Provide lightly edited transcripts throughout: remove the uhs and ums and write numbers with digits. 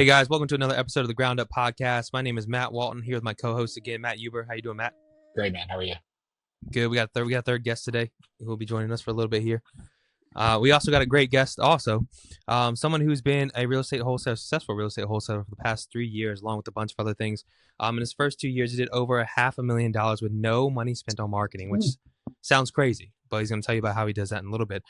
Hey guys, welcome to another episode of the Ground Up Podcast. My name is Matt Walton, here with my co-host again, Matt Huber. How you doing, Matt? Great, man. How are you? Good. We got a third guest today who will be joining us for a little bit here. We also got a great guest, someone who's been a successful real estate wholesaler for the past 3 years, along with a bunch of other things. In his first 2 years, he did over $500,000 with no money spent on marketing, which sounds crazy, but he's going to tell you about how he does that in a little bit.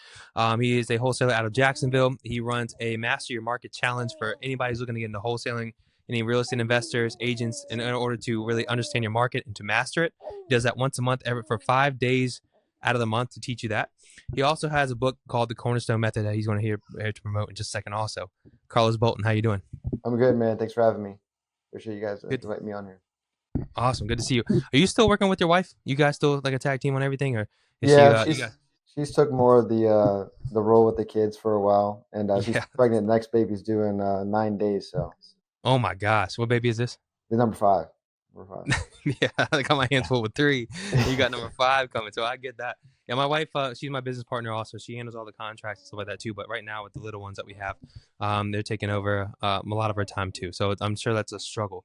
He is a wholesaler out of Jacksonville. He runs a Master Your Market Challenge for anybody who's looking to get into wholesaling, any real estate investors, agents, in order to really understand your market and to master it. He does that once a month for 5 days out of the month to teach you that. He also has a book called The Cornerstone Method that he's going to here to promote in just a second also. Carlos Bolton, how you doing? I'm good, man. Thanks for having me. Appreciate you guys inviting me on here. Awesome. Good to see you. Are you still working with your wife? You guys still like a tag team on everything? Or is she's took more of the role with the kids for a while, and she's pregnant. The next baby's due in 9 days. So. Oh my gosh, what baby is this? The number five. Yeah, I got my hands full with 3. You got number 5 coming, so I get that. Yeah, my wife, she's my business partner also. She handles all the contracts and stuff like that too. But right now with the little ones that we have, they're taking over a lot of our time too. So I'm sure that's a struggle.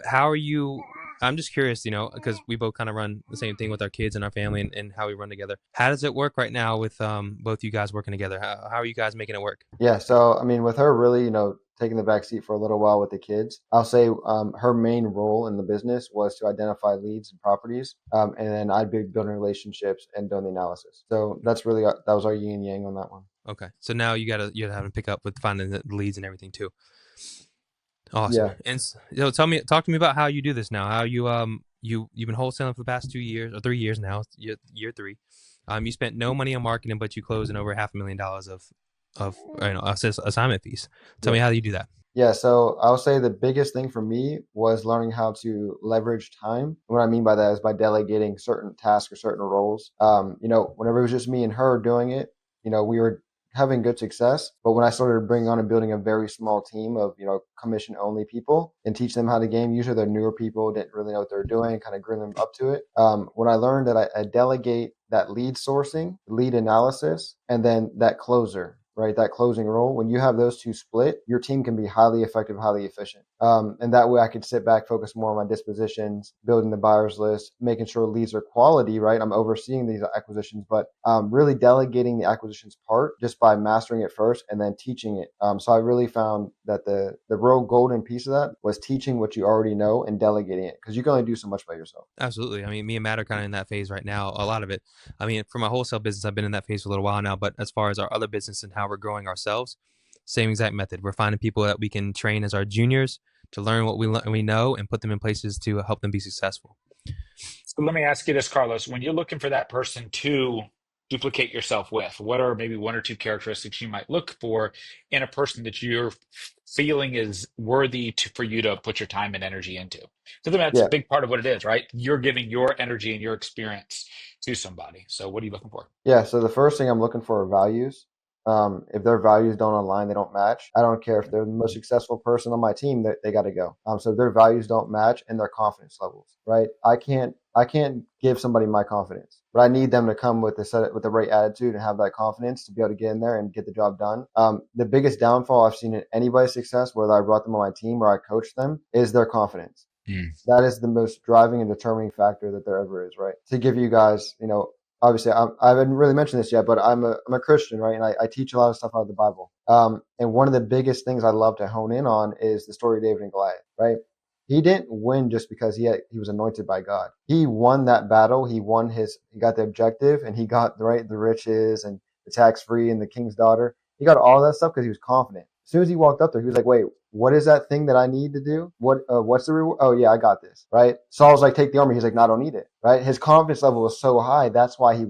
How are you? I'm just curious, because we both kind of run the same thing with our kids and our family and how we run together. How does it work right now with both you guys working together? How are you guys making it work? Yeah, so I mean, with her really, taking the back seat for a little while with the kids, I'll say her main role in the business was to identify leads and properties, and then I'd be building relationships and doing the analysis. So that's really that was our yin and yang on that one. Okay, so now you're having to pick up with finding the leads and everything too. Awesome. Yeah. And talk to me about how you do this now. How you've been wholesaling for the past 2 years or 3 years now. Year 3. You spent no money on marketing, but you closed in over $500,000 of assignment fees. Tell me how you do that. Yeah, so I'll say the biggest thing for me was learning how to leverage time. What I mean by that is by delegating certain tasks or certain roles. Whenever it was just me and her doing it, we were having good success. But when I started bringing on and building a very small team of, commission only people and teach them how to game, usually they're newer people, didn't really know what they're doing, kind of bring them up to it. When I learned that I delegate that lead sourcing, lead analysis, and then that closer, right? That closing role. When you have those two split, your team can be highly effective, highly efficient. And that way I could sit back, focus more on my dispositions, building the buyer's list, making sure leads are quality, right? I'm overseeing these acquisitions, but really delegating the acquisitions part just by mastering it first and then teaching it. So I really found that the real golden piece of that was teaching what you already know and delegating it, because you can only do so much by yourself. Absolutely. I mean, me and Matt are kind of in that phase right now. A lot of it. I mean, for my wholesale business, I've been in that phase for a little while now, but as far as our other business and how we're growing ourselves, same exact method. We're finding people that we can train as our juniors to learn what we know and put them in places to help them be successful. So let me ask you this, Carlos. When you're looking for that person to duplicate yourself with, what are maybe 1 or 2 characteristics you might look for in a person that you're feeling is worthy for you to put your time and energy into? Because that's a big part of what it is, right? You're giving your energy and your experience to somebody. So what are you looking for? Yeah, so the first thing I'm looking for are values. If their values don't align, they don't match. I don't care if they're the most successful person on my team, they got to go. So if their values don't match and their confidence levels, right? I can't give somebody my confidence, but I need them to come with the right attitude and have that confidence to be able to get in there and get the job done. The biggest downfall I've seen in anybody's success, whether I brought them on my team or I coached them, is their confidence. That is the most driving and determining factor that there ever is, right? To give you guys, obviously, I haven't really mentioned this yet, but I'm a Christian, right? And I teach a lot of stuff out of the Bible. And one of the biggest things I love to hone in on is the story of David and Goliath, right? He didn't win just because he was anointed by God. He won that battle. He got the objective, and he got the riches and the tax-free and the king's daughter. He got all that stuff because he was confident. As soon as he walked up there, he was like, wait, what is that thing that I need to do? What's the reward? Oh yeah, I got this, right? Saul's like, take the armor. He's like, no, I don't need it, right? His confidence level was so high. That's why he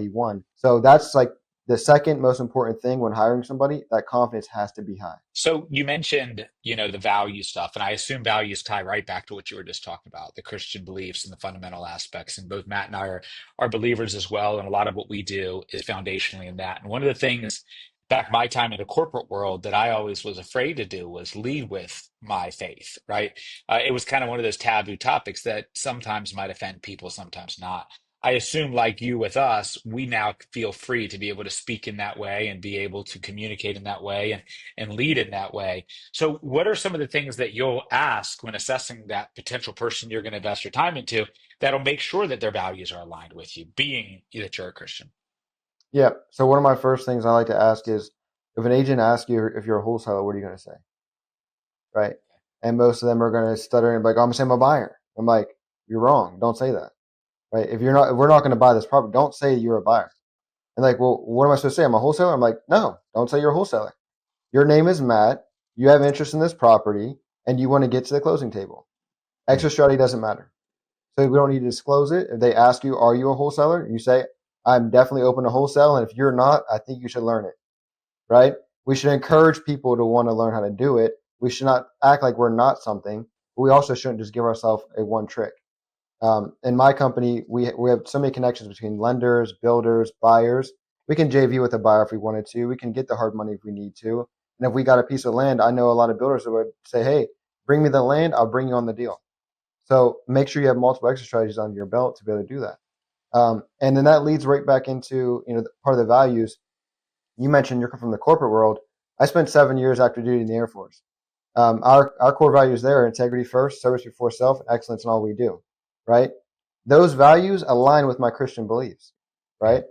won. So that's like the second most important thing when hiring somebody, that confidence has to be high. So you mentioned, the value stuff, and I assume values tie right back to what you were just talking about, the Christian beliefs and the fundamental aspects. And both Matt and I are believers as well. And a lot of what we do is foundationally in that. And one of the things back my time in the corporate world that I always was afraid to do was lead with my faith, right? It was kind of one of those taboo topics that sometimes might offend people, sometimes not. I assume, like you with us, we now feel free to be able to speak in that way and be able to communicate in that way and lead in that way. So, what are some of the things that you'll ask when assessing that potential person you're going to invest your time into that'll make sure that their values are aligned with you, being that you're a Christian? Yeah. So one of my first things I like to ask is, if an agent asks you if you're a wholesaler, what are you going to say? Right. And most of them are going to stutter and be like, oh, I'm saying I'm a buyer. I'm like, you're wrong. Don't say that. Right. If we're not going to buy this property, don't say you're a buyer. And like, well, what am I supposed to say? I'm a wholesaler. I'm like, no, don't say you're a wholesaler. Your name is Matt. You have interest in this property and you want to get to the closing table. Mm. Exit strategy doesn't matter. So we don't need to disclose it. If they ask you, are you a wholesaler? You say, I'm definitely open to wholesale. And if you're not, I think you should learn it. Right? We should encourage people to want to learn how to do it. We should not act like we're not something. But we also shouldn't just give ourselves a one trick. In my company, we have so many connections between lenders, builders, buyers. We can JV with a buyer if we wanted to. We can get the hard money if we need to. And if we got a piece of land, I know a lot of builders that would say, hey, bring me the land. I'll bring you on the deal. So make sure you have multiple exit strategies on your belt to be able to do that. And then that leads right back into, part of the values. You mentioned you're from the corporate world. I spent 7 years active duty in the Air Force. Our core values there are integrity first, service before self, and excellence in all we do. Right? Those values align with my Christian beliefs. Right?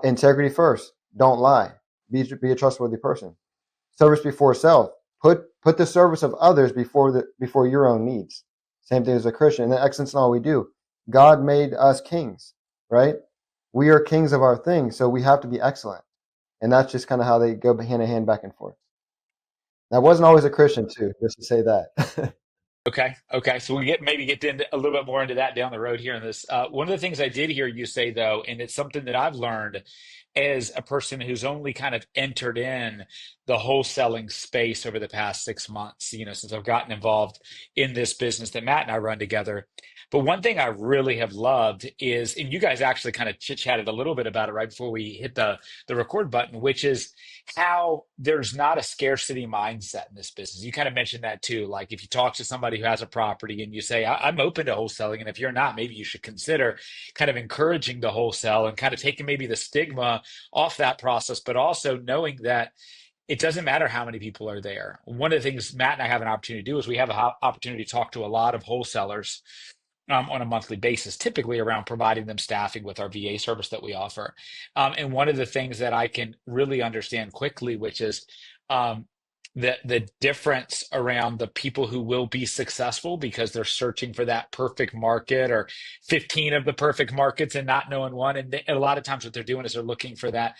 Integrity first. Don't lie. Be a trustworthy person. Service before self. Put the service of others before your own needs. Same thing as a Christian. And then excellence in all we do. God made us kings. Right? We are kings of our things, so we have to be excellent. And that's just kind of how they go hand in hand, back and forth. I wasn't always a Christian too, just to say that. Okay. Okay. So we maybe get into a little bit more into that down the road here in this. One of the things I did hear you say though, and it's something that I've learned as a person who's only kind of entered in the wholesaling space over the past 6 months, since I've gotten involved in this business that Matt and I run together. But one thing I really have loved is, and you guys actually kind of chit-chatted a little bit about it right before we hit the record button, which is how there's not a scarcity mindset in this business. You kind of mentioned that too. Like if you talk to somebody who has a property and you say, I'm open to wholesaling, and if you're not, maybe you should consider kind of encouraging the wholesale and kind of taking maybe the stigma off that process, but also knowing that it doesn't matter how many people are there. One of the things Matt and I have an opportunity to do is we have an opportunity to talk to a lot of wholesalers on a monthly basis, typically around providing them staffing with our VA service that we offer. And one of the things that I can really understand quickly, which is um, the difference around the people who will be successful because they're searching for that perfect market or 15 of the perfect markets and not knowing one. And a lot of times what they're doing is they're looking for that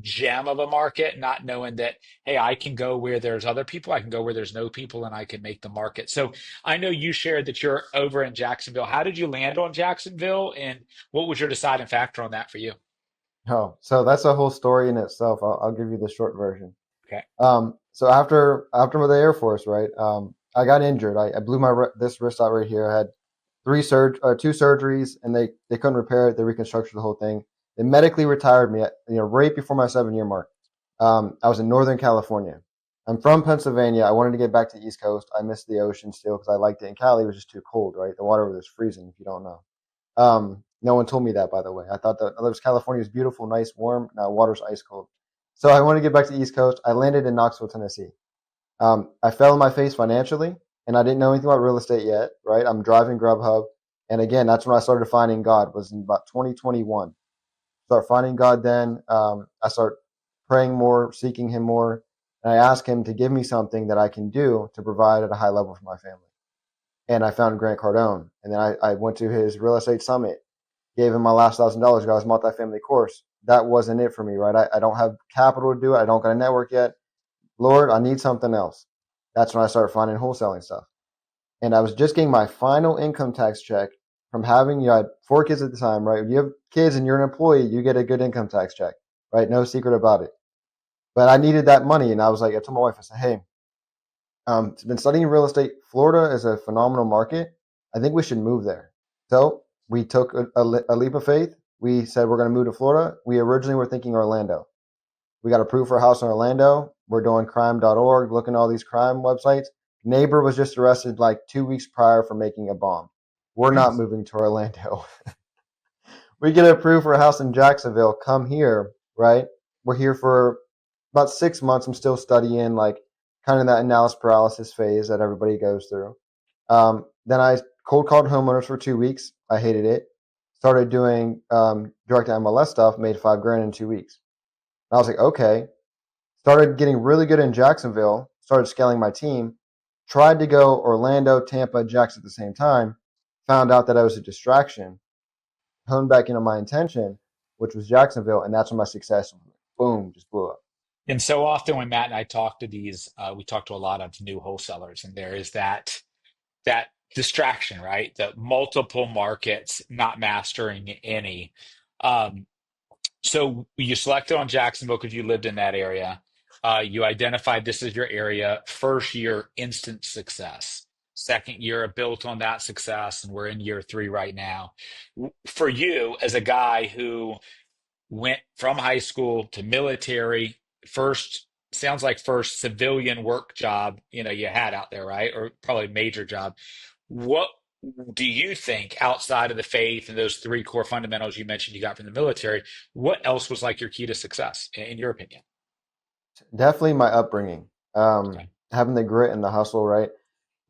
gem of a market, not knowing that, hey, I can go where there's other people, I can go where there's no people, and I can make the market. So I know you shared that you're over in Jacksonville. How did you land on Jacksonville, and what was your deciding factor on that for you? Oh, so that's a whole story in itself. I'll give you the short version. Okay. So after the Air Force, right? I got injured. I blew this wrist out right here. I had two surgeries, and they couldn't repair it. They reconstructed the whole thing. They medically retired me, right before my 7 year mark. I was in Northern California. I'm from Pennsylvania. I wanted to get back to the East Coast. I missed the ocean still because I liked it. In Cali, it was just too cold, right? The water was freezing, if you don't know. No one told me that, by the way. I thought that California was beautiful, nice, warm. Now water's ice cold. So I wanted to get back to the East Coast. I landed in Knoxville, Tennessee. I fell on my face financially, and I didn't know anything about real estate yet, right? I'm driving Grubhub. And again, that's when I started finding God, was in about 2021. Start finding God then. I start praying more, seeking Him more. And I ask Him to give me something that I can do to provide at a high level for my family. And I found Grant Cardone. And then I went to his real estate summit, gave him my last $1,000, got his multifamily course. That wasn't it for me, right? I don't have capital to do it. I don't got a network yet. Lord, I need something else. That's when I started finding wholesaling stuff. And I was just getting my final income tax check from having, I had 4 kids at the time, right? When you have kids and you're an employee, you get a good income tax check, right? No secret about it. But I needed that money. And I was like, I told my wife, I said, hey, I've been studying real estate. Florida is a phenomenal market. I think we should move there. So we took a leap of faith. We said we're going to move to Florida. We originally were thinking Orlando. We got approved for a house in Orlando. We're doing crime.org, looking at all these crime websites. Neighbor was just arrested like 2 weeks prior for making a bomb. We're not moving to Orlando. we get approved for a house in Jacksonville. Come here, right? We're here for about 6 months. I'm still studying, like kind of that analysis paralysis phase that everybody goes through. Then I cold called homeowners for 2 weeks. I hated it. Started doing direct MLS stuff. Made $5,000 in 2 weeks. And I was like, okay. Started getting really good in Jacksonville. Started scaling my team. Tried to go Orlando, Tampa, Jackson at the same time. Found out that I was a distraction. Honed back into my intention, which was Jacksonville, and that's when my success, boom, just blew up. And so often when Matt and I talk to we talk to a lot of new wholesalers, and there is that distraction, right? The multiple markets, not mastering any. Um, so you selected on Jacksonville because you lived in that area. You identified this as your area. First year, instant success. Second year, built on that success, and we're in year three right now. For you, as a guy who went from high school to military, first sounds like first civilian work job you had out there, right? Or probably major job. What do you think outside of the faith and those three core fundamentals you mentioned you got from the military, what else was like your key to success in your opinion? Definitely my upbringing, Okay. having the grit and the hustle, right?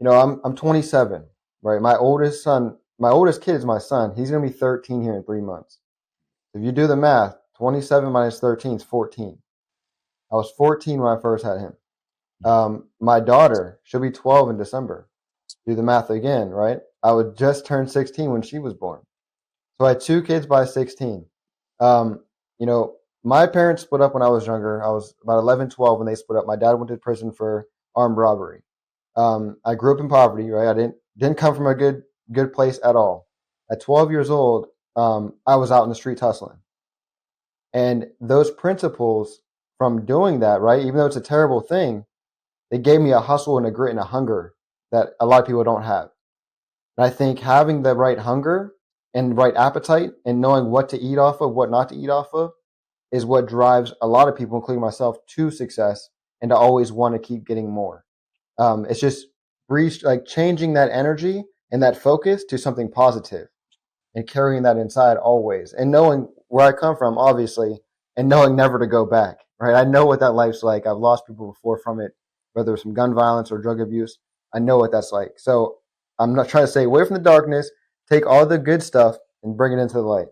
I'm 27, right? My oldest kid is my son. He's gonna be 13 here in 3 months. If you do the math, 27 minus 13 is 14. I was 14 when I first had him. My daughter, she'll be 12 in December. Do the math again, right? I would just turn 16 when she was born. So I had two kids by 16. Um, you know, my parents split up when I was younger. I was about 11, 12 when they split up. My dad went to prison for armed robbery. I grew up in poverty, right? I didn't come from a good place at all. At 12 years old, I was out in the streets hustling. And those principles from doing that, right? Even though it's a terrible thing, they gave me a hustle and a grit and a hunger that a lot of people don't have. And I think having the right hunger and right appetite and knowing what to eat off of, what not to eat off of, is what drives a lot of people, including myself, to success and to always want to keep getting more. It's just like changing that energy and that focus to something positive and carrying that inside always and knowing where I come from, obviously, and knowing never to go back, right? I know what that life's like. I've lost people before from it, whether it's from gun violence or drug abuse. I know what that's like. So I'm not trying to stay away from the darkness, take all the good stuff and bring it into the light.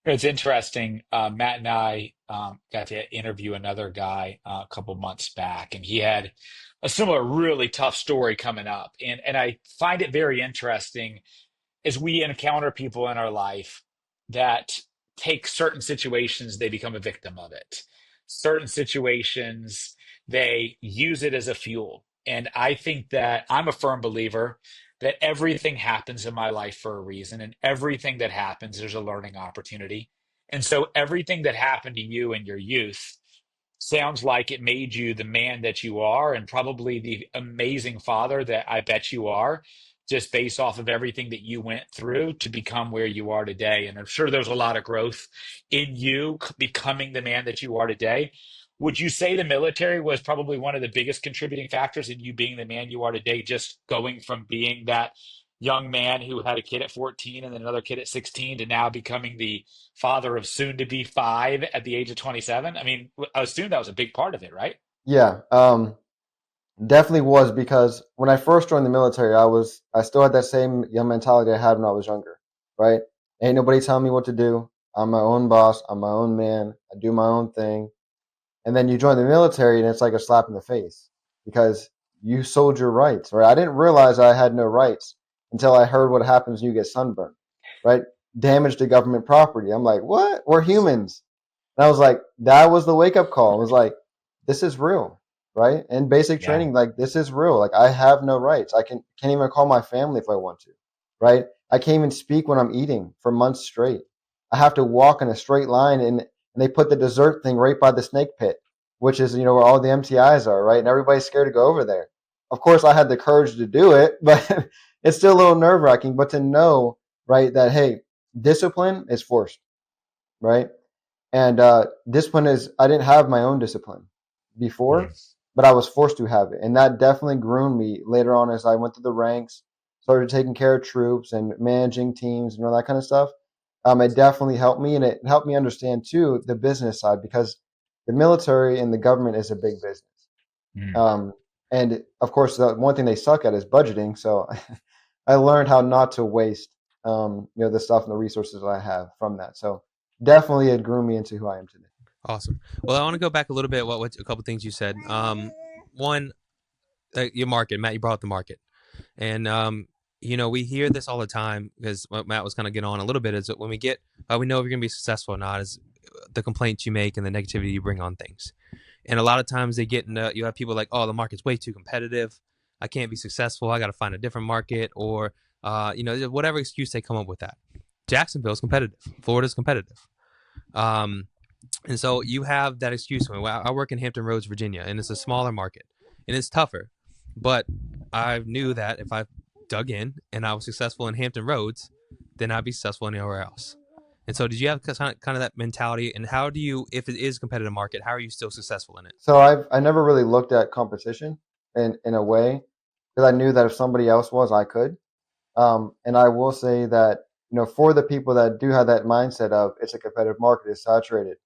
It's interesting. Matt and I got to interview another guy a couple months back, and he had a similar really tough story coming up. And I find it very interesting as we encounter people in our life that take certain situations, they become a victim of it. Certain situations, they use it as a fuel. And I think that I'm a firm believer that everything happens in my life for a reason, and everything that happens, there's a learning opportunity. And so everything that happened to you in your youth sounds like it made you the man that you are and probably the amazing father that I bet you are, just based off of everything that you went through to become where you are today. And I'm sure there's a lot of growth in you becoming the man that you are today. Would you say the military was probably one of the biggest contributing factors in you being the man you are today, just going from being that young man who had a kid at 14 and then another kid at 16 to now becoming the father of soon to be five at the age of 27? I mean, I assume that was a big part of it, right? Yeah, definitely was because when I first joined the military, I still had that same young mentality I had when I was younger, right? Ain't nobody telling me what to do. I'm my own boss. I'm my own man. I do my own thing. And then you join the military and it's like a slap in the face because you sold your rights, right? I didn't realize I had no rights until I heard what happens when you get sunburned, right? Damage to government property. I'm like, what? We're humans. And I was like, that was the wake up call. I was like, this is real, right? And basic Yeah. training, like this is real. Like I have no rights. I can't even call my family if I want to, right? I can't even speak when I'm eating for months straight. I have to walk in a straight line and they put the dessert thing right by the snake pit, which is, where all the MTIs are, right? And everybody's scared to go over there. Of course, I had the courage to do it, but it's still a little nerve wracking. But to know, right, that, hey, discipline is forced, right? And discipline is, I didn't have my own discipline before, Mm. but I was forced to have it. And that definitely groomed me later on as I went through the ranks, started taking care of troops and managing teams and all that kind of stuff. It definitely helped me, and it helped me understand too the business side, because the military and the government is a big business. Mm. Um, and of course, the one thing they suck at is budgeting. So I learned how not to waste, the stuff and the resources that I have from that. So definitely it grew me into who I am today. Awesome. Well, I want to go back a little bit. What a couple things you said. One, your market, Matt. You brought up the market, and we hear this all the time because what Matt was kind of getting on a little bit is that when we get, we know if you're going to be successful or not is the complaints you make and the negativity you bring on things. And a lot of times they get into, you have people like, oh, the market's way too competitive. I can't be successful. I got to find a different market, or whatever excuse they come up with that. Jacksonville's competitive. Florida's competitive. Um, and so you have that excuse. I work in Hampton Roads, Virginia, and it's a smaller market, and it's tougher. But I knew that if I dug in and I was successful in Hampton Roads, then I'd be successful anywhere else. And so, did you have kind of that mentality? And how do you, if it is a competitive market, how are you still successful in it? So I never really looked at competition in a way, because I knew that if somebody else was, I could. And I will say that, for the people that do have that mindset of it's a competitive market, it's saturated,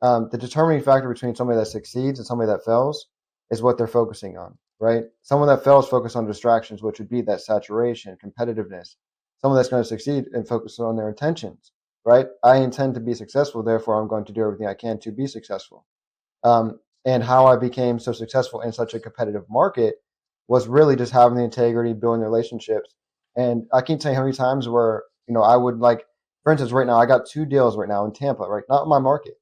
the determining factor between somebody that succeeds and somebody that fails is what they're focusing on, right? Someone that fails focus on distractions, which would be that saturation, competitiveness. Someone that's going to succeed and focus on their intentions, right? I intend to be successful, therefore I'm going to do everything I can to be successful. And how I became so successful in such a competitive market was really just having the integrity, building relationships. And I can't tell you how many times where, I would, like, for instance, right now, I got 2 deals right now in Tampa, right? Not in my market,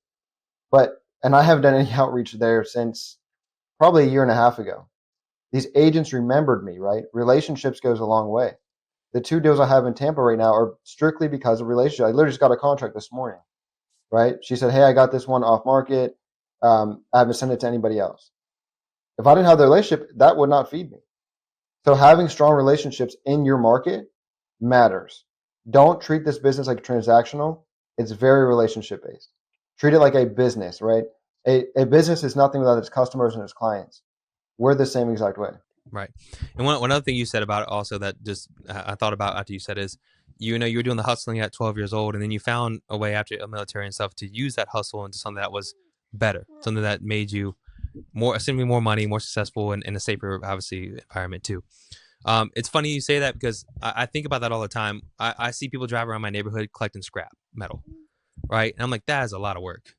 and I haven't done any outreach there since probably a year and a half ago. These agents remembered me, right? Relationships goes a long way. The 2 deals I have in Tampa right now are strictly because of relationship. I literally just got a contract this morning, right? She said, "Hey, I got this one off market. I haven't sent it to anybody else." If I didn't have the relationship, that would not feed me. So having strong relationships in your market matters. Don't treat this business like transactional. It's very relationship based. Treat it like a business, right? A business is nothing without its customers and its clients. We're the same exact way. Right. And one other thing you said about it also that just I thought about after you said is, you were doing the hustling at 12 years old, and then you found a way after a military and stuff to use that hustle into something that was better, something that made you simply more money, more successful, and in a safer, obviously, environment too. It's funny you say that because I think about that all the time. I see people drive around my neighborhood collecting scrap metal, right? And I'm like, that is a lot of work.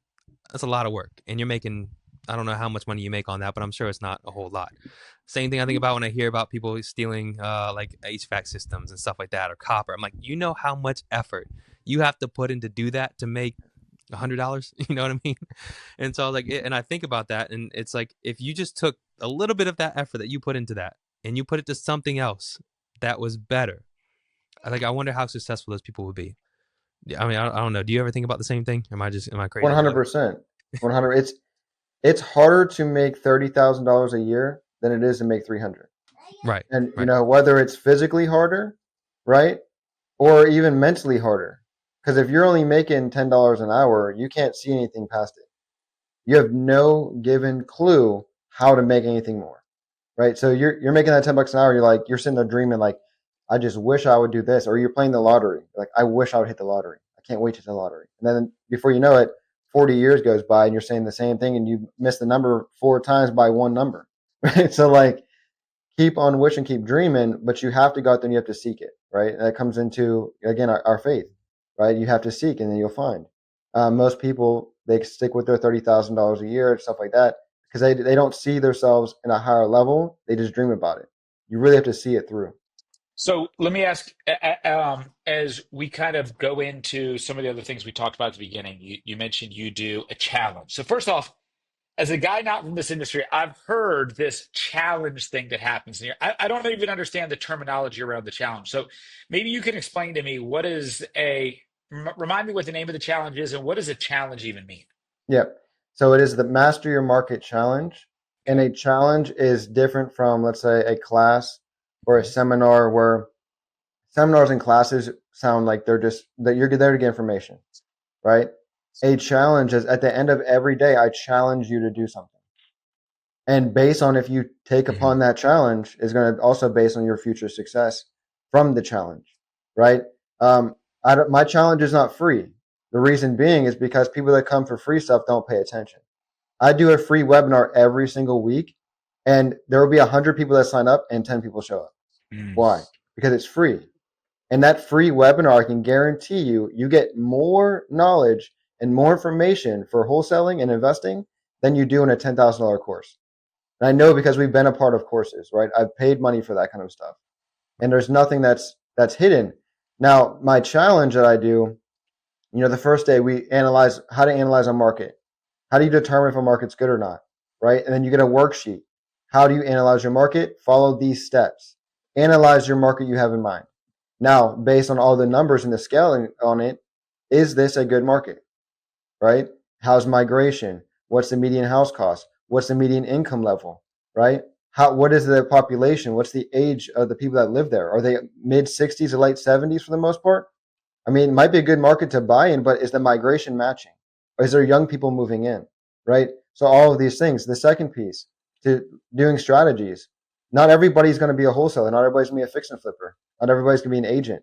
That's a lot of work. And you're making, I don't know how much money you make on that, but I'm sure it's not a whole lot. Same thing I think about when I hear about people stealing like HVAC systems and stuff like that, or copper. I'm like, how much effort you have to put in to do that to make $100. You know what I mean? And so I was like, and I think about that, and it's like, if you just took a little bit of that effort that you put into that and you put it to something else that was better, I wonder how successful those people would be. Yeah, I mean, I don't know. Do you ever think about the same thing? Am I One crazy hundred about it? percent. 100. It's harder to make $30,000 a year than it is to make 300. Right, And right. whether it's physically harder, right, or even mentally harder. Because if you're only making $10 an hour, you can't see anything past it. You have no given clue how to make anything more, right? So you're making that $10 an hour. You're sitting there dreaming, like, I just wish I would do this. Or you're playing the lottery, like, I wish I would hit the lottery. I can't wait to hit the lottery. And then before you know it, 40 years goes by and you're saying the same thing, and you miss the number 4 times by one number, right? So, like, keep on wishing, keep dreaming, but you have to go out there and you have to seek it, right? And that comes into, again, our faith, right? You have to seek and then you'll find. Most people, they stick with their $30,000 a year, stuff like that, because they don't see themselves in a higher level. They just dream about it. You really have to see it through. So let me ask, as we kind of go into some of the other things we talked about at the beginning, you mentioned you do a challenge. So first off, as a guy not from this industry, I've heard this challenge thing that happens here. I don't even understand the terminology around the challenge. So maybe you can explain to me remind me what the name of the challenge is, and what does a challenge even mean? Yep. So it is the Master Your Market Challenge. And Okay. a challenge is different from, let's say, a class or a Mhm. seminar, where seminars and classes sound like they're just that you're there to get information, right? A challenge is at the end of every day, I challenge you to do something. And based on if you take Hmm. upon that challenge is going to also based on your future success from the challenge, right? My challenge is not free. The reason being is because people that come for free stuff don't pay attention. I do a free webinar every single week, and there will be 100 people that sign up and 10 people show up. Mm. Why? Because it's free. And that free webinar, I can guarantee you get more knowledge and more information for wholesaling and investing than you do in a $10,000 course. And I know because we've been a part of courses, right? I've paid money for that kind of stuff. And there's nothing that's hidden. Now, my challenge that I do, the first day we analyze how to analyze a market. How do you determine if a market's good or not, right? And then you get a worksheet. How do you analyze your market? Follow these steps. Analyze your market you have in mind. Now, based on all the numbers and the scaling on it, is this a good market, right? How's migration? What's the median house cost? What's the median income level, right? What is the population? What's the age of the people that live there? Are they mid 60s or late 70s for the most part? I mean, it might be a good market to buy in, but is the migration matching? Or is there young people moving in, right? So all of these things. The second piece to doing strategies. Not everybody's going to be a wholesaler. Not everybody's going to be a fix and flipper. Not everybody's going to be an agent.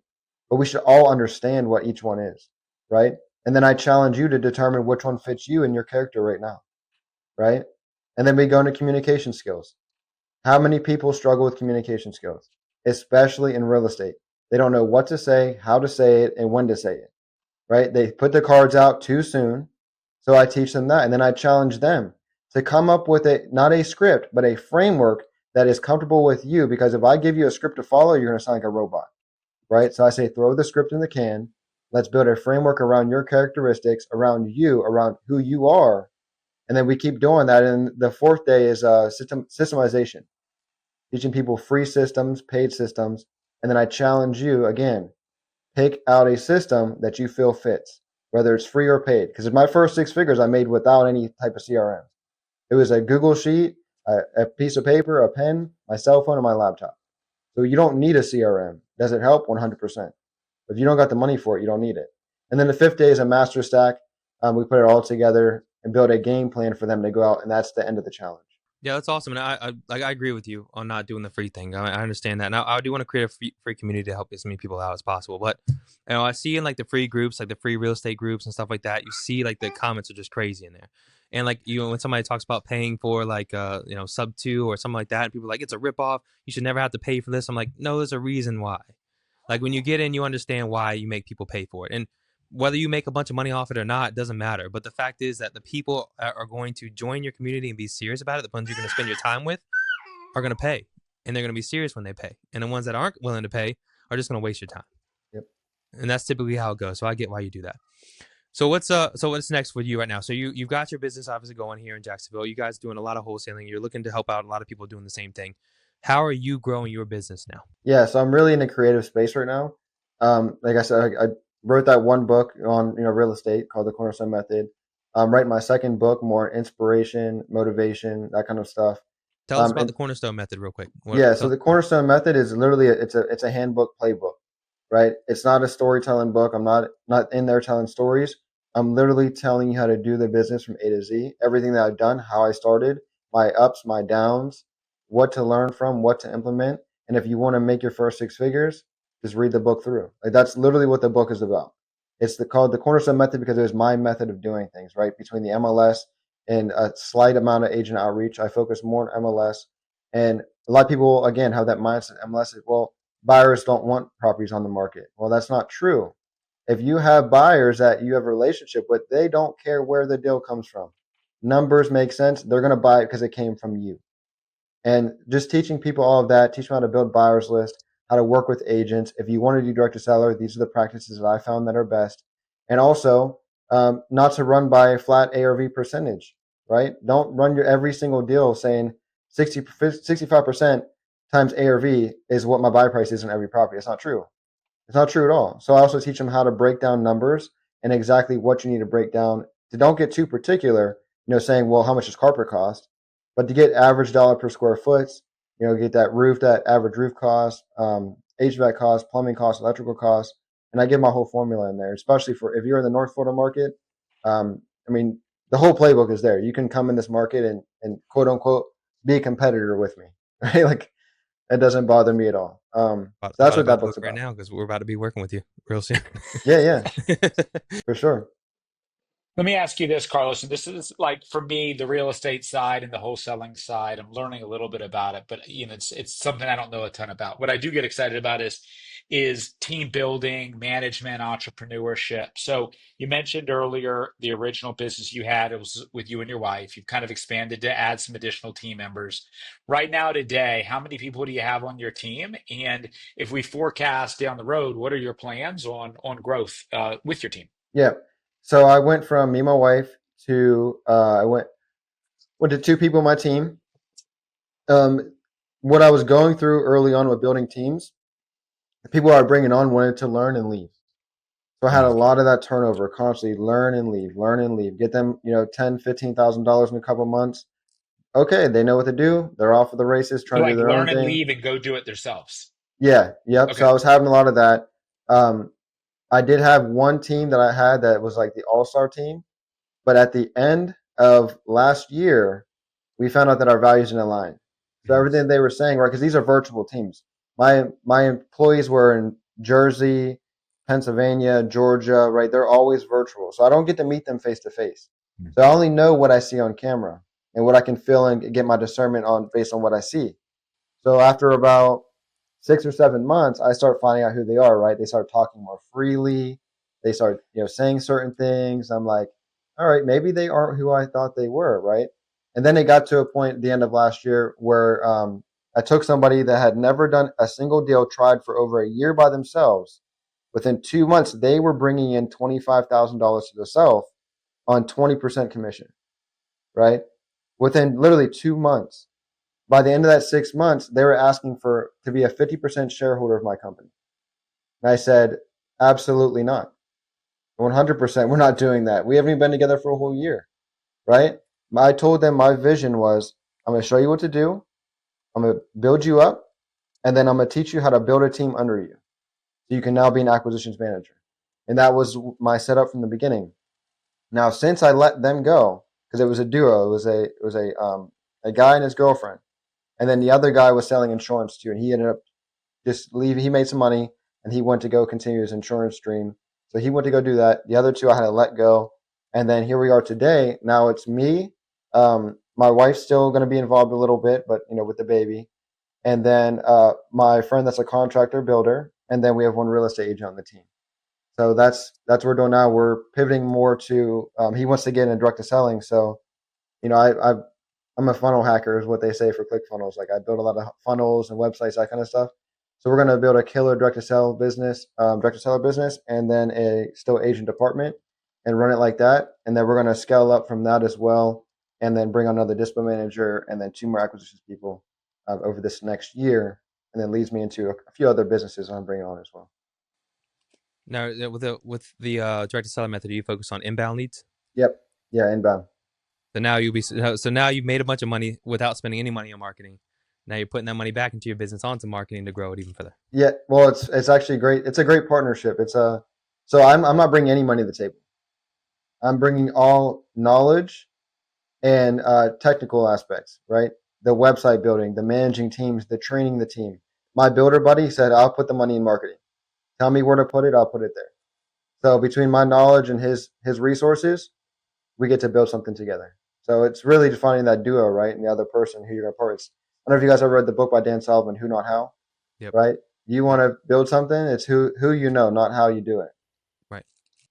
But we should all understand what each one is, right? And then I challenge you to determine which one fits you and your character right now, right? And then we go into communication skills. How many people struggle with communication skills, especially in real estate? They don't know what to say, how to say it, and when to say it, right? They put the cards out too soon. So I teach them that. And then I challenge them to come up with not a script, but a framework that is comfortable with you. Because if I give you a script to follow, you're going to sound like a robot, right? So I say, throw the script in the can. Let's build a framework around your characteristics, around you, around who you are. And then we keep doing that. And the fourth day is systemization, teaching people free systems, paid systems. And then I challenge you again, pick out a system that you feel fits, whether it's free or paid. Because my first 6 figures I made without any type of CRM. It was a Google Sheet, a piece of paper, a pen, my cell phone, and my laptop. So you don't need a CRM. Does it help? 100%. If you don't got the money for it, you don't need it. And then the fifth day is a master stack. We put it all together and build a game plan for them to go out, and that's the end of the challenge. Yeah, that's awesome, and I agree with you on not doing the free thing. I understand that. Now I do want to create a free community to help as many people out as possible. But I see in like the free groups, like the free real estate groups and stuff like that, you see like the comments are just crazy in there. And like when somebody talks about paying for like sub 2 or something like that, and people are like it's a ripoff. You should never have to pay for this. I'm like, no, there's a reason why. Like when you get in, you understand why you make people pay for it, and whether you make a bunch of money off it or not doesn't matter. But the fact is that the people are going to join your community and be serious about it. The ones you're going to spend your time with are going to pay, and they're going to be serious when they pay. And the ones that aren't willing to pay are just going to waste your time. Yep. And that's typically how it goes. So I get why you do that. So what's next for you right now? So you've got your business obviously going here in Jacksonville. You guys doing a lot of wholesaling. You're looking to help out a lot of people doing the same thing. How are you growing your business now? Yeah, so I'm really in a creative space right now. Like I said, I wrote that one book on real estate called The Cornerstone Method. I'm writing my second book, more inspiration, motivation, that kind of stuff. Tell us about And the Cornerstone Method real quick. so the Cornerstone Method is literally it's a handbook playbook, right? It's not a storytelling book. I'm not in there telling stories. I'm literally telling you how to do the business from A to Z, everything that I've done, how I started, my ups, my downs, what to learn from, what to implement. And if you want to make your first 6 figures, just read the book through. Like that's literally what the book is about. It's called the Cornerstone Method because it was my method of doing things, right? Between the MLS and a slight amount of agent outreach, I focus more on MLS. And a lot of people, again, have that mindset. MLS is, well, buyers don't want properties on the market. Well, that's not true. If you have buyers that you have a relationship with, they don't care where the deal comes from. Numbers make sense. They're going to buy it because it came from you. And just teaching people all of that, teach them how to build buyers list, how to work with agents. If you want to do direct to seller, these are the practices that I found that are best. And also, not to run by a flat ARV percentage, right? Don't run your every single deal saying 65% times ARV is what my buy price is on every property. It's not true. It's not true at all. So I also teach them how to break down numbers and exactly what you need to break down. To don't get too particular, saying, well, how much does carpet cost? But to get average dollar per square foot, get that roof, that average roof cost, HVAC cost, plumbing cost, electrical cost, and I give my whole formula in there. Especially for if you're in the North Florida market, I mean, the whole playbook is there. You can come in this market and quote unquote be a competitor with me, right? Like It doesn't bother me at all. So that's what About that to book book's right about. now because we're about to be working with you real soon. Yeah, yeah, for sure. Let me ask you this, Carlos. And this is like for me, the real estate side and the wholesaling side. I'm learning a little bit about it, but it's something I don't know a ton about. What I do get excited about is team building, management, entrepreneurship. So you mentioned earlier the original business you had, it was with you and your wife. You've kind of expanded to add some additional team members. Right now, today, how many people do you have on your team? And if we forecast down the road, what are your plans on growth with your team? Yeah. So I went from me and my wife to I went to two people on my team. Um, what I was going through early on with building teams, the people I was bringing on wanted to learn and leave. So I had a Mm. lot of that turnover, constantly learn and leave. Get them, $10,000, $15,000 in a couple months. Okay, they know what to do. They're off of the races, trying to do Like their own learn and thing. leave and go do it themselves. Yeah, yep. So Okay. I was having a lot of that. Um, I did have one team that I had that was like the all-star team, but at the end of last year, we found out that our values didn't align. So Mhm. everything they were saying, right? Because these are virtual teams. My employees were in Jersey, Pennsylvania, Georgia, right? They're always virtual, so I don't get to meet them face to face. So I only know what I see on camera and what I can feel and get my discernment on based on what I see. So after about 6 or 7 months, I start finding out who they are, right? They start talking more freely. They start, saying certain things. I'm like, all right, maybe they aren't who I thought they were, right? And then it got to a point at the end of last year where I took somebody that had never done a single deal, tried for over a year by themselves. Within 2 months, they were bringing in $25,000 to themselves on 20% commission, right? Within literally 2 months. By the end of that 6 months, they were asking for to be a 50% shareholder of my company. And I said, absolutely not. 100%. We're not doing that. We haven't even been together for a whole year, right? I told them my vision was I'm going to show you what to do. I'm going to build you up. And then I'm going to teach you how to build a team under you. So you can now be an acquisitions manager. And that was my setup from the beginning. Now, since I let them go, because it was a duo, it was a guy and his girlfriend. And then the other guy was selling insurance too. And he ended up just leave. He made some money and he went to go continue his insurance stream. So he went to go do that. The other two I had to let go. And then here we are today. Now it's me. My wife's still going to be involved a little bit, but with the baby. And then my friend that's a contractor builder. And then we have one real estate agent on the team. So that's what we're doing now. We're pivoting more to. He wants to get into direct to selling. So I'm a funnel hacker, is what they say for ClickFunnels. Like I build a lot of funnels and websites, that kind of stuff. So we're going to build a killer direct to sell business, direct to seller business, and then a still agent department, and run it like that. And then we're going to scale up from that as well, and then bring on another dispo manager, and then two more acquisitions people over this next year, and then leads me into a few other businesses I'm bringing on as well. Now, with the direct to seller method, you focus on inbound leads. Yep. Yeah. Inbound. So now so now you've made a bunch of money without spending any money on marketing. Now you're putting that money back into your business onto marketing to grow it even further. Yeah. Well, it's actually great. It's a great partnership. So I'm not bringing any money to the table. I'm bringing all knowledge and technical aspects, right? The website building, the managing teams, the training the team. My builder buddy said, I'll put the money in marketing. Tell me where to put it, I'll put it there. So between my knowledge and his resources, we get to build something together. So it's really just finding that duo, right? And the other person who you're going to partner with. I don't know if you guys ever read the book by Dan Sullivan, Who Not How, Yep. right? You want Yep. to build something, it's who you know, not how you do it. Right.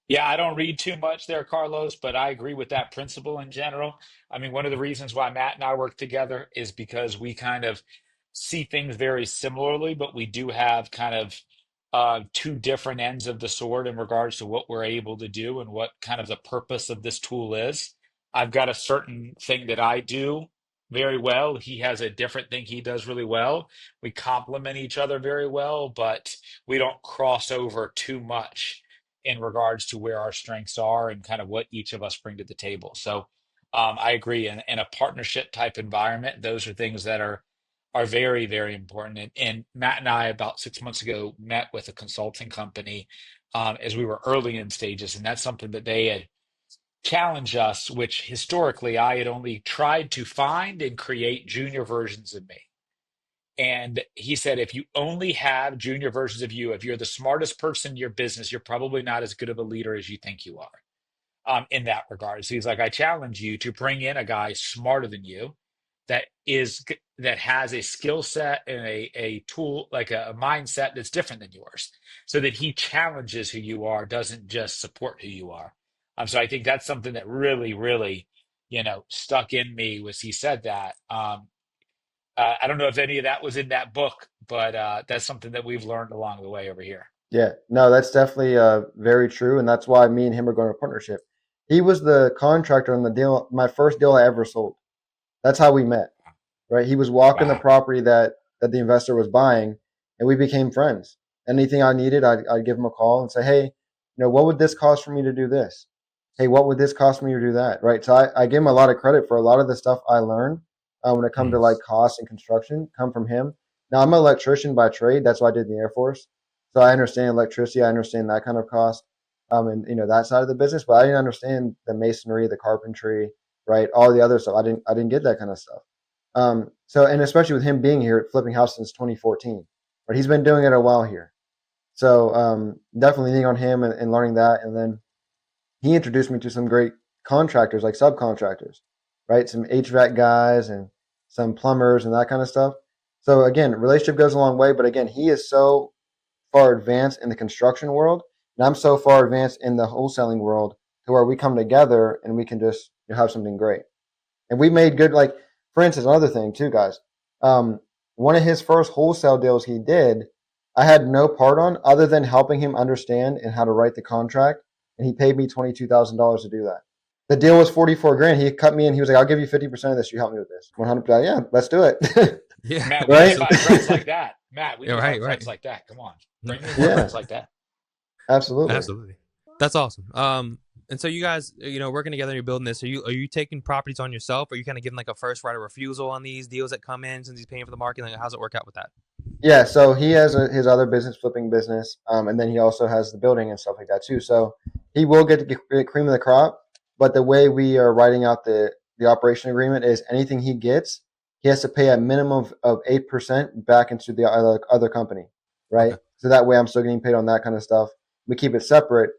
Yeah, I don't read too much there, Carlos, but I agree with that principle in general. I mean, one of the reasons why Matt and I work together is because we kind of see things very similarly, but we do have kind of two different ends of the sword in regards to what we're able to do and what kind of the purpose of this tool is. I've got a certain thing that I do very well. He has a different thing he does really well. We complement each other very well, but we don't cross over too much in regards to where our strengths are and kind of what each of us bring to the table. So I agree. In a partnership type environment, those are things that are very, very important. And Matt and I, about 6 months ago, met with a consulting company as we were early in stages. And that's something that they had challenged us, which historically I had only tried to find and create junior versions of me. And he said, if you only have junior versions of you, if you're the smartest person in your business, you're probably not as good of a leader as you think you are, in that regard. So he's like, I challenge you to bring in a guy smarter than you, that has a skill set and a tool, like a mindset that's different than yours, so that he challenges who you are, doesn't just support who you are. So I think that's something that really, really, stuck in me, was he said that. I don't know if any of that was in that book, but that's something that we've learned along the way over here. Yeah, no, that's definitely very true, and that's why me and him are going to partnership. He was the contractor on the deal, my first deal I ever sold. That's how we met, right? He was walking the Wow. property that the investor was buying, and we became friends. Anything I needed, I'd give him a call and say, hey, what would this cost for me to do this? Hey, what would this cost me to do that? Right. So I give him a lot of credit for a lot of the stuff I learned when it comes to like cost and construction come from him. Now I'm an electrician by trade. That's why I did in the Air Force. So I understand electricity. I understand that kind of cost, and that side of the business. But I didn't understand the masonry, the carpentry, right? All the other stuff. I didn't get that kind of stuff. So, and especially with him being here at Flipping House since 2014, but he's been doing it a while here. So definitely leaning on him and learning that. And then he introduced me to some great contractors, like subcontractors, right? Some HVAC guys and some plumbers and that kind of stuff. So again, relationship goes a long way. But again, he is so far advanced in the construction world, and I'm so far advanced in the wholesaling world to where we come together and we can just have something great. And we made good, like, for instance, another thing too, guys. Um, One of his first wholesale deals he did, I had no part on other than helping him understand and how to write the contract. And he paid me $22,000 to do that. The deal was 44 grand. He cut me in. He was like, I'll give you 50% of this. You help me with this. 100%. Yeah, let's do it. Yeah, Matt, we need Right? five friends like that. Matt, we yeah, need right, five right. friends like that. Come on. No, Bring me more Yeah, friends like that. absolutely. absolutely. That's awesome. And so you guys, working together, and you're building this. Are you taking properties on yourself? Or are you kind of giving like a first right of refusal on these deals that come in since he's paying for the marketing? Like, how's it work out with that? Yeah, so he has his other business, flipping business, and then he also has the building and stuff like that too. So he will get to get cream of the crop, but the way we are writing out the operation agreement is anything he gets, he has to pay a minimum of 8% back into the other company, right? Okay. So that way I'm still getting paid on that kind of stuff. We keep it separate,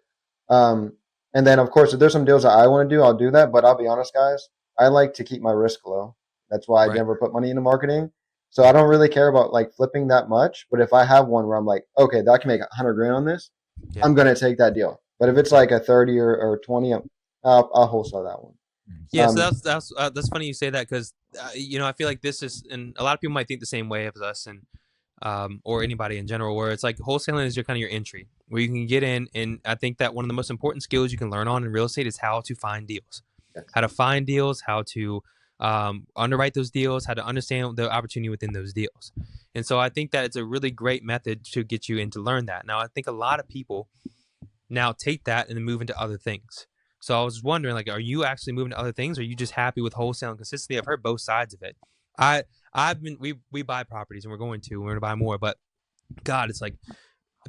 um, and then of course if there's some deals that I want to do, I'll do that. But I'll be honest, guys, I like to keep my risk low. That's why I Right. never put money into marketing. So I Yeah. don't really care about like flipping that much. But if I have one where I'm like, okay, I can make 100 grand on this, Yeah. I'm gonna take that deal. But if it's Yeah. like a 30 or 20, I'll wholesale that one. Yeah. So Um, that's funny you say that because I feel like this is, and a lot of people might think the same way as us, and or anybody in general, where it's like wholesaling is your kind of your entry, where you can get in. And I think that one of the most important skills you can learn on in real estate is how to find deals, yes. how to find deals, how to underwrite those deals, how to understand the opportunity within those deals. And so I think that it's a really great method to get you in to learn that. Now, I think a lot of people now take that and then move into other things. So I was wondering, like, are you actually moving to other things? Or are you just happy with wholesaling consistently? I've heard both sides of it. I I've been we buy properties and we're gonna buy more, but God, it's like,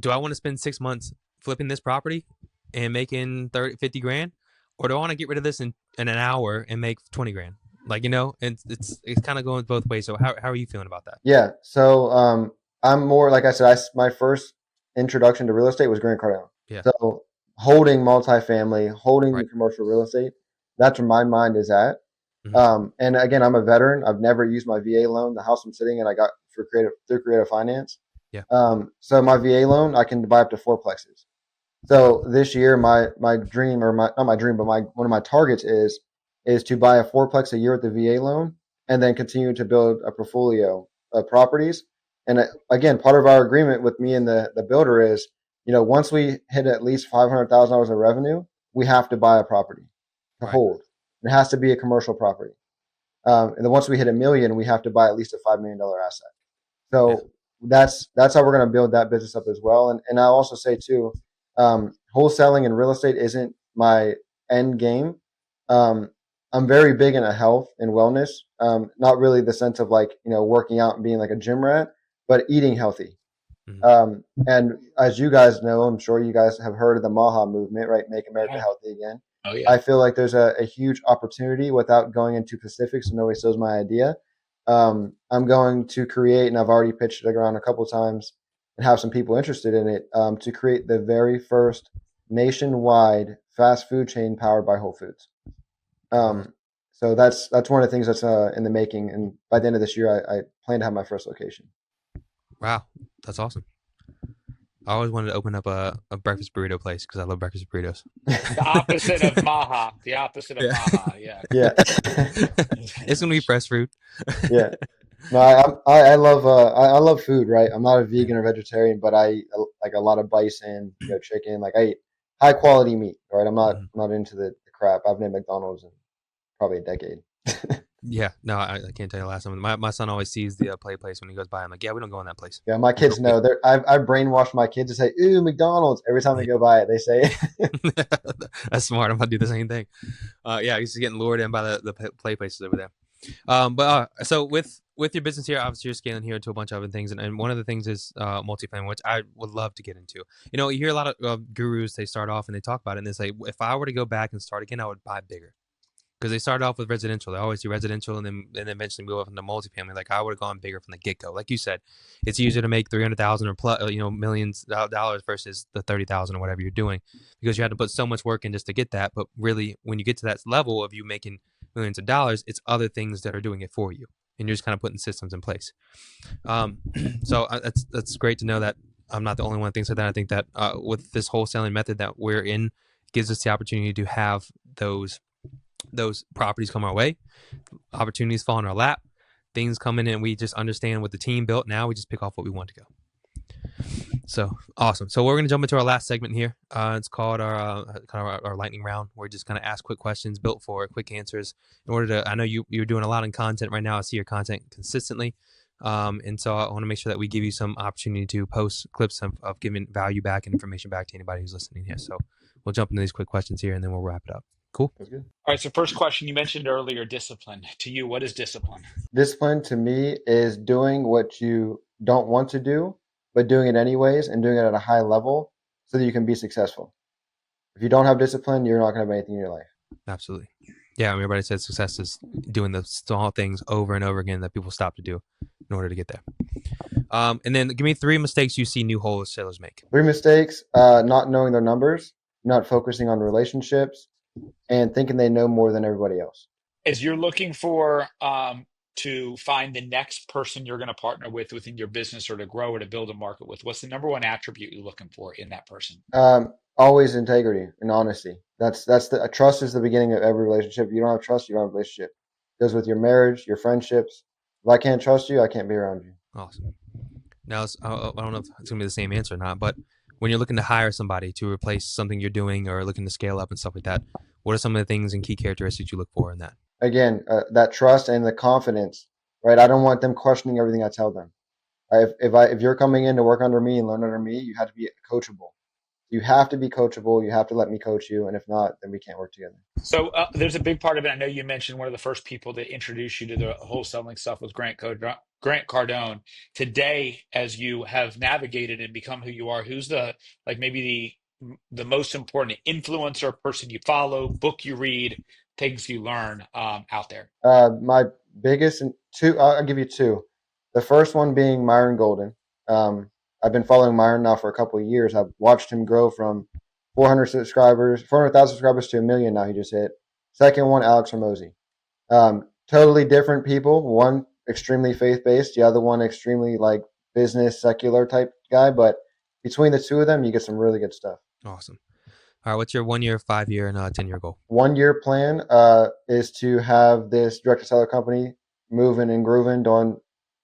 do I want to spend 6 months flipping this property and making 30, 50 grand? Or do I want to get rid of this in an hour and make 20 grand? Like, and it's kind of going both ways. So how are you feeling about that? Yeah. So I'm more like I said. My first introduction to real estate was Grant Cardone. Yeah. So holding multifamily, holding the Right. commercial real estate, that's where my mind is at. Mm-hmm. And again, I'm a veteran. I've never used my VA loan. The house I'm sitting in, I got through creative finance. Yeah. So my VA loan, I can buy up to fourplexes. So this year, my dream, or my not my dream, but my one of my targets is to buy a fourplex a year with the VA loan, and then continue to build a portfolio of properties. And again, part of our agreement with me and the builder is, once we hit at least $500,000 of revenue, we have to buy a property to Right. hold. It has to be a commercial property. And then once we hit a million, we have to buy at least a $5 million asset. Yeah. So that's how we're going to build that business up as well. And I'll also say too, wholesaling and real estate isn't my end game. I'm very big into health and wellness. Not really the sense of like working out and being like a gym rat, but eating healthy. Mm-hmm. And as you guys know, I'm sure you guys have heard of the MAHA movement, right? Make America Yeah. Healthy Again. Oh, yeah. I feel like there's a huge opportunity without going into specifics, so nobody steals my idea. I'm going to create, and I've already pitched it around a couple of times and have some people interested in it, to create the very first nationwide fast food chain powered by Whole Foods. So that's one of the things that's in the making, and by the end of this year, I plan to have my first location. Wow, that's awesome. I always wanted to open up a breakfast burrito place because I love breakfast burritos. The opposite of Maha. The opposite of Yeah. Maha. Yeah. Yeah, It's gonna be fresh fruit. yeah. No, I love I love food, right? I'm not a vegan or vegetarian, but I like a lot of bison, chicken. Like I eat high quality meat, right? I'm not into the crap. I've been at McDonald's in probably a decade. Yeah, no, I can't tell you the last time. My son always sees the play place when he goes by. I'm like, yeah, we don't go in that place. Yeah, my kids know. I've brainwashed my kids to say, "Ooh, McDonald's." Every time they go by it, they say it. That's smart. I'm gonna do the same thing. Yeah, he's getting lured in by the play places over there. So with your business here, obviously you're scaling here to a bunch of other things, and one of the things is multifamily, which I would love to get into. You hear a lot of gurus. They start off and they talk about it, and they say, if I were to go back and start again, I would buy bigger. Because they started off with residential. They always do residential and then eventually move up into multifamily. Like I would have gone bigger from the get go. Like you said, it's easier to make 300,000 or plus, millions of dollars versus the 30,000 or whatever you're doing, because you had to put so much work in just to get that. But really, when you get to that level of you making millions of dollars, it's other things that are doing it for you, and you're just kind of putting systems in place. So that's great to know that I'm not the only one that thinks like that. I think that with this wholesaling method that we're in, gives us the opportunity to have those properties come our way, opportunities fall in our lap, things come in, and we just understand what the team built. Now we just pick off what we want to go. So awesome. So we're going to jump into our last segment here. It's called our lightning round. We're just going to ask quick questions built for quick answers. I know you're doing a lot in content right now. I see your content consistently. And so I want to make sure that we give you some opportunity to post clips of giving value back and information back to anybody who's listening here. So we'll jump into these quick questions here, and then we'll wrap it up. Cool. That's good. All right. So first question, you mentioned earlier, discipline. To you, what is discipline? Discipline to me is doing what you don't want to do, but doing it anyways and doing it at a high level so that you can be successful. If you don't have discipline, you're not going to have anything in your life. Absolutely. Yeah, everybody says success is doing the small things over and over again that people stop to do in order to get there. And then give me 3 mistakes you see new wholesalers make. 3 mistakes: not knowing their numbers, not focusing on relationships, and thinking they know more than everybody else. As you're looking for to find the next person you're going to partner with within your business, or to grow or to build a market with, what's the number one attribute you're looking for in that person? Always integrity and honesty. That's the trust is the beginning of every relationship. If you don't have trust, you don't have a relationship. It goes with your marriage, your friendships. If I can't trust you, I can't be around you. Awesome. Now, I don't know if it's going to be the same answer or not, but when you're looking to hire somebody to replace something you're doing or looking to scale up and stuff like that, what are some of the things and key characteristics you look for in that? Again, that trust and the confidence, right? I don't want them questioning everything I tell them. If you're coming in to work under me and learn under me, you have to be coachable. You have to be coachable. You have to let me coach you, and if not, then we can't work together. So there's a big part of it. I know you mentioned one of the first people to introduce you to the wholesaling stuff was Grant Cardone. Today, as you have navigated and become who you are, who's maybe the most important influencer, person you follow, book you read, things you learn out there? My biggest two, I'll give you 2. The first one being Myron Golden. I've been following Myron now for a couple of years. I've watched him grow from 400,000 subscribers to 1 million now. He just hit. Second one, Alex Hormozy. Totally different people. One extremely faith-based, the other one extremely like business, secular type guy. But between the 2 of them, you get some really good stuff. Awesome. All right, what's your 1 year, 5 year, and 10-year goal? 1 year plan is to have this direct-to-seller company moving and grooving, doing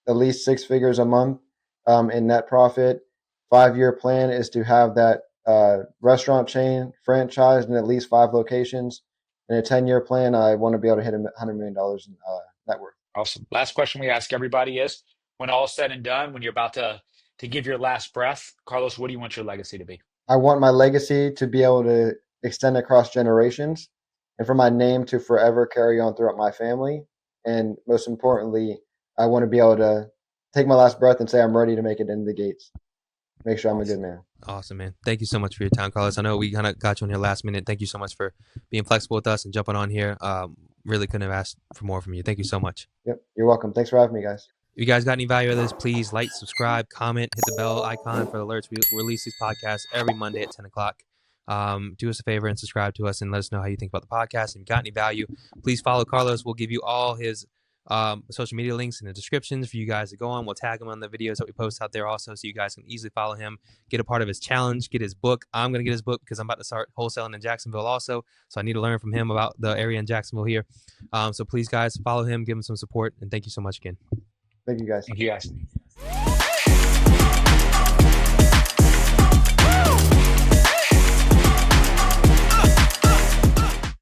at least 6 figures a month in net profit. 5-year plan is to have that restaurant chain franchised in at least 5 locations. In a 10-year plan, I want to be able to hit $100 million in net worth. Awesome. Last question we ask everybody is, when all is said and done, when you're about to give your last breath, Carlos, what do you want your legacy to be? I want my legacy to be able to extend across generations, and for my name to forever carry on throughout my family. And most importantly, I want to be able to take my last breath and say I'm ready to make it into the gates. Make sure I'm a good man. Awesome, man. Thank you so much for your time, Carlos. I know we kind of got you on here last minute. Thank you so much for being flexible with us and jumping on here. really couldn't have asked for more from you. Thank you so much. Yep, you're welcome. Thanks for having me, guys. If you guys got any value out of this, please like, subscribe, comment, hit the bell icon for alerts. We release these podcasts every Monday at 10 o'clock. Do us a favor and subscribe to us and let us know how you think about the podcast. And if you got any value, please follow Carlos. We'll give you all his social media links in the descriptions for you guys to go on. We'll tag him on the videos that we post out there also, so you guys can easily follow him, get a part of his challenge, get his book. I'm going to get his book because I'm about to start wholesaling in Jacksonville also, so I need to learn from him about the area in Jacksonville here. So please, guys, follow him, give him some support, and thank you so much again. Thank you, guys. Thank you, guys.